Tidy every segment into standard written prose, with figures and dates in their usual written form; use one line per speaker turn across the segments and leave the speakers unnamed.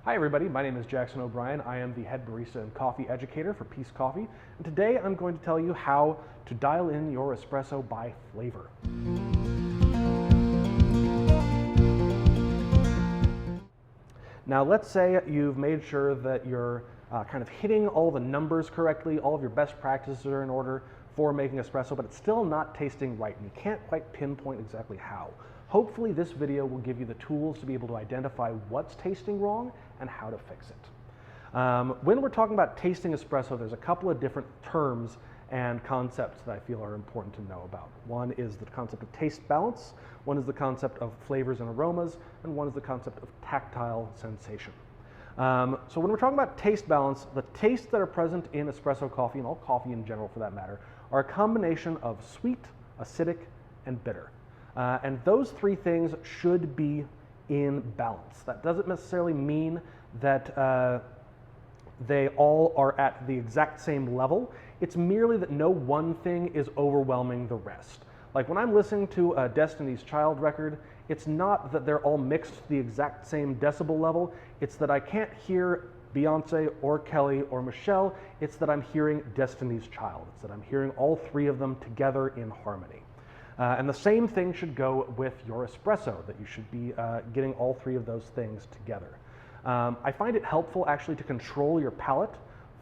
Hi everybody, my name is Jackson O'Brien. I am the head barista and coffee educator for Peace Coffee, and today I'm going to tell you how to dial in your espresso by flavor. Now let's say you've made sure that you're kind of hitting all the numbers correctly, all of your best practices are in order for making espresso, but it's still not tasting right and you can't quite pinpoint exactly how. Hopefully this video will give you the tools to be able to identify what's tasting wrong and how to fix it. When we're talking about tasting espresso, there's a couple of different terms and concepts that I feel are important to know about. One is the concept of taste balance, one is the concept of flavors and aromas, and one is the concept of tactile sensation. So when we're talking about taste balance, the tastes that are present in espresso coffee, and all coffee in general for that matter, are a combination of sweet, acidic, and bitter. And those three things should be in balance. That doesn't necessarily mean that they all are at the exact same level. It's merely that no one thing is overwhelming the rest. Like when I'm listening to a Destiny's Child record, it's not that they're all mixed to the exact same decibel level. It's that I can't hear Beyonce or Kelly or Michelle. It's that I'm hearing Destiny's Child. It's that I'm hearing all three of them together in harmony. And the same thing should go with your espresso, that you should be getting all three of those things together. I find it helpful actually to control your palate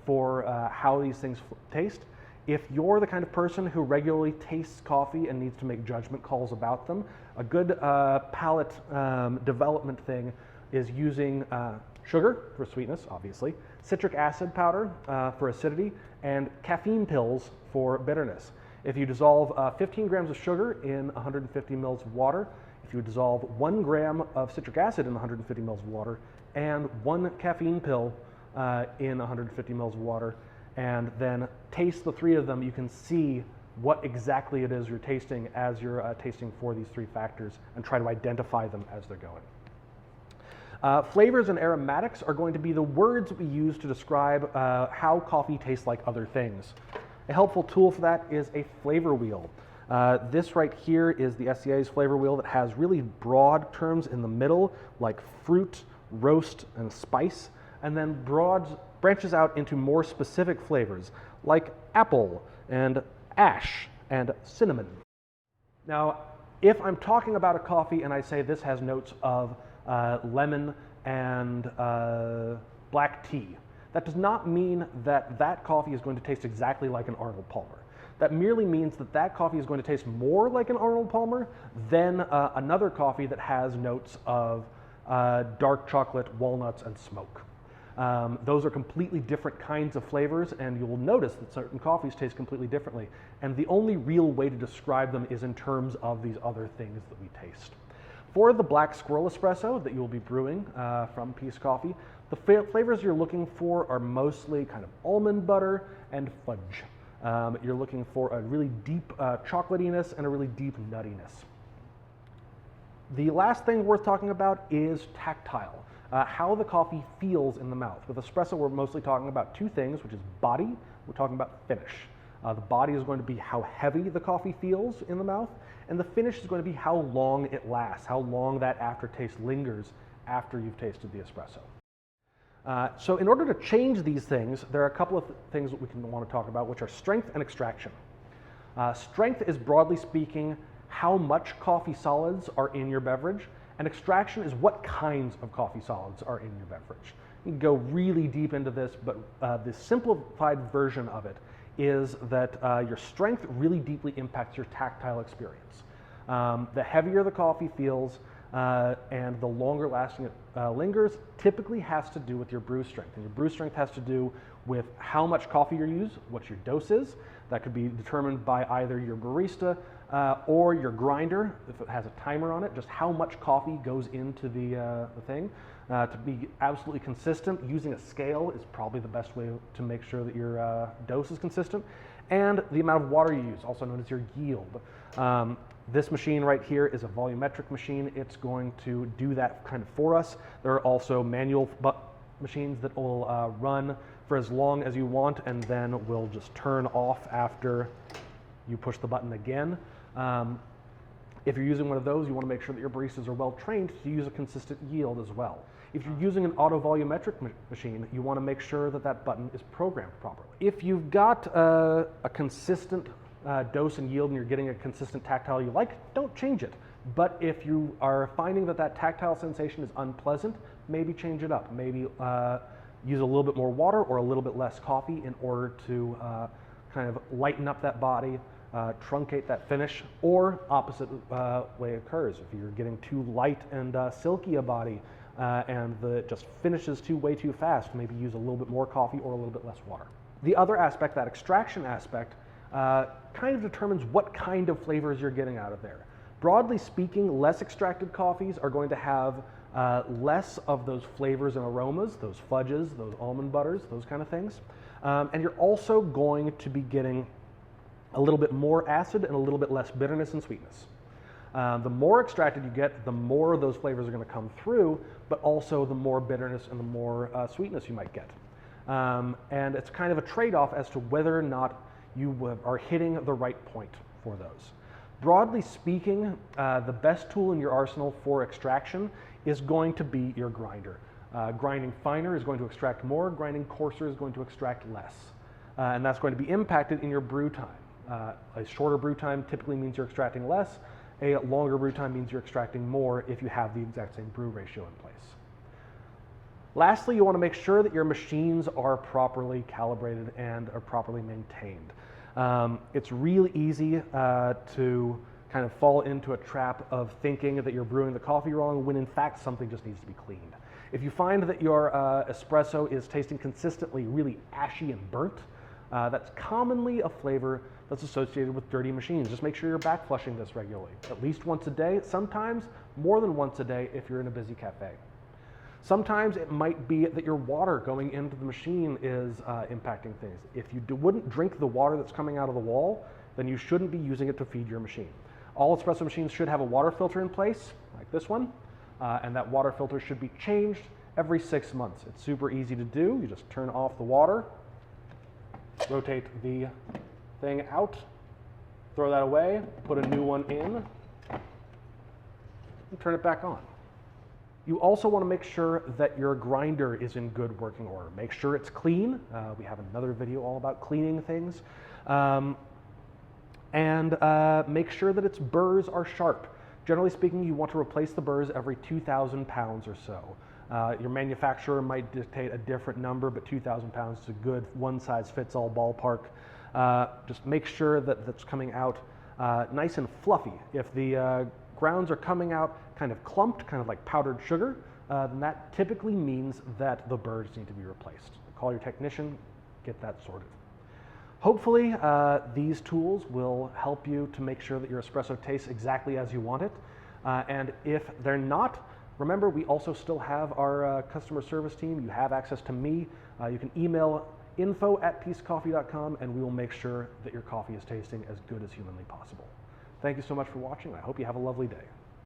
for how these things taste. If you're the kind of person who regularly tastes coffee and needs to make judgment calls about them, a good palate development thing is using sugar for sweetness, obviously, citric acid powder for acidity, and caffeine pills for bitterness. If you dissolve 15 grams of sugar in 150 mils of water, if you dissolve 1 gram of citric acid in 150 mils of water, and 1 caffeine pill in 150 mils of water, and then taste the three of them, you can see what exactly it is you're tasting as you're tasting for these three factors and try to identify them as they're going. Flavors and aromatics are going to be the words we use to describe how coffee tastes like other things. A helpful tool for that is a flavor wheel. This right here is the SCA's flavor wheel that has really broad terms in the middle, like fruit, roast, and spice, and then branches out into more specific flavors, like apple, and ash, and cinnamon. Now, if I'm talking about a coffee and I say this has notes of lemon and black tea, that does not mean that that coffee is going to taste exactly like an Arnold Palmer. That merely means that that coffee is going to taste more like an Arnold Palmer than another coffee that has notes of dark chocolate, walnuts, and smoke. Those are completely different kinds of flavors, and you will notice that certain coffees taste completely differently. And the only real way to describe them is in terms of these other things that we taste. For the Black Squirrel Espresso that you will be brewing from Peace Coffee, the flavors you're looking for are mostly kind of almond butter and fudge. You're looking for a really deep chocolatiness and a really deep nuttiness. The last thing worth talking about is tactile, how the coffee feels in the mouth. With espresso, we're mostly talking about two things, which is body, we're talking about finish. The body is going to be how heavy the coffee feels in the mouth, and the finish is going to be how long it lasts, how long that aftertaste lingers after you've tasted the espresso. So in order to change these things, there are a couple of things that we want to talk about, which are strength and extraction. Strength is, broadly speaking, how much coffee solids are in your beverage, and extraction is what kinds of coffee solids are in your beverage. You can go really deep into this, but the simplified version of it is that your strength really deeply impacts your tactile experience. The heavier the coffee feels, and the longer lasting it lingers, typically has to do with your brew strength. And your brew strength has to do with how much coffee you use, what your dose is. That could be determined by either your barista or your grinder, if it has a timer on it, just how much coffee goes into the thing. To be absolutely consistent, using a scale is probably the best way to make sure that your dose is consistent. And the amount of water you use, also known as your yield. This machine right here is a volumetric machine. It's going to do that kind of for us. There are also manual machines that will run for as long as you want and then will just turn off after you push the button again. If you're using one of those, you want to make sure that your baristas are well trained to use a consistent yield as well. If you're using an auto volumetric machine, you want to make sure that that button is programmed properly. If you've got a consistent dose and yield and you're getting a consistent tactile you like, don't change it. But if you are finding that that tactile sensation is unpleasant, maybe change it up. Maybe use a little bit more water or a little bit less coffee in order to kind of lighten up that body, truncate that finish, or opposite way occurs. If you're getting too light and silky a body and it just finishes way too fast, maybe use a little bit more coffee or a little bit less water. The other aspect, that extraction aspect, kind of determines what kind of flavors you're getting out of there. Broadly speaking, less extracted coffees are going to have less of those flavors and aromas, those fudges, those almond butters, those kind of things. And you're also going to be getting a little bit more acid and a little bit less bitterness and sweetness. The more extracted you get, the more those flavors are going to come through, but also the more bitterness and the more sweetness you might get. And it's kind of a trade-off as to whether or not you are hitting the right point for those. Broadly speaking, the best tool in your arsenal for extraction is going to be your grinder. Grinding finer is going to extract more, grinding coarser is going to extract less. And that's going to be impacted in your brew time. A shorter brew time typically means you're extracting less. A longer brew time means you're extracting more if you have the exact same brew ratio in place. Lastly, you want to make sure that your machines are properly calibrated and are properly maintained. It's really easy to kind of fall into a trap of thinking that you're brewing the coffee wrong when in fact something just needs to be cleaned. If you find that your espresso is tasting consistently really ashy and burnt, that's commonly a flavor that's associated with dirty machines. Just make sure you're back flushing this regularly, at least once a day, sometimes more than once a day if you're in a busy cafe. Sometimes it might be that your water going into the machine is impacting things. If you wouldn't drink the water that's coming out of the wall, then you shouldn't be using it to feed your machine. All espresso machines should have a water filter in place, like this one, and that water filter should be changed every 6 months. It's super easy to do. You just turn off the water, rotate the thing out, throw that away, put a new one in, and turn it back on. You also want to make sure that your grinder is in good working order. Make sure it's clean. We have another video all about cleaning things. And make sure that its burrs are sharp. Generally speaking, you want to replace the burrs every 2,000 pounds or so. Your manufacturer might dictate a different number, but 2,000 pounds is a good one-size-fits-all ballpark. Just make sure that that's coming out nice and fluffy. If the grounds are coming out kind of clumped, kind of like powdered sugar, then that typically means that the burrs need to be replaced. Call your technician, get that sorted. Hopefully, these tools will help you to make sure that your espresso tastes exactly as you want it. And if they're not, remember, we also still have our customer service team. You have access to me. You can email info@peacecoffee.com, and we will make sure that your coffee is tasting as good as humanly possible. Thank you so much for watching. I hope you have a lovely day.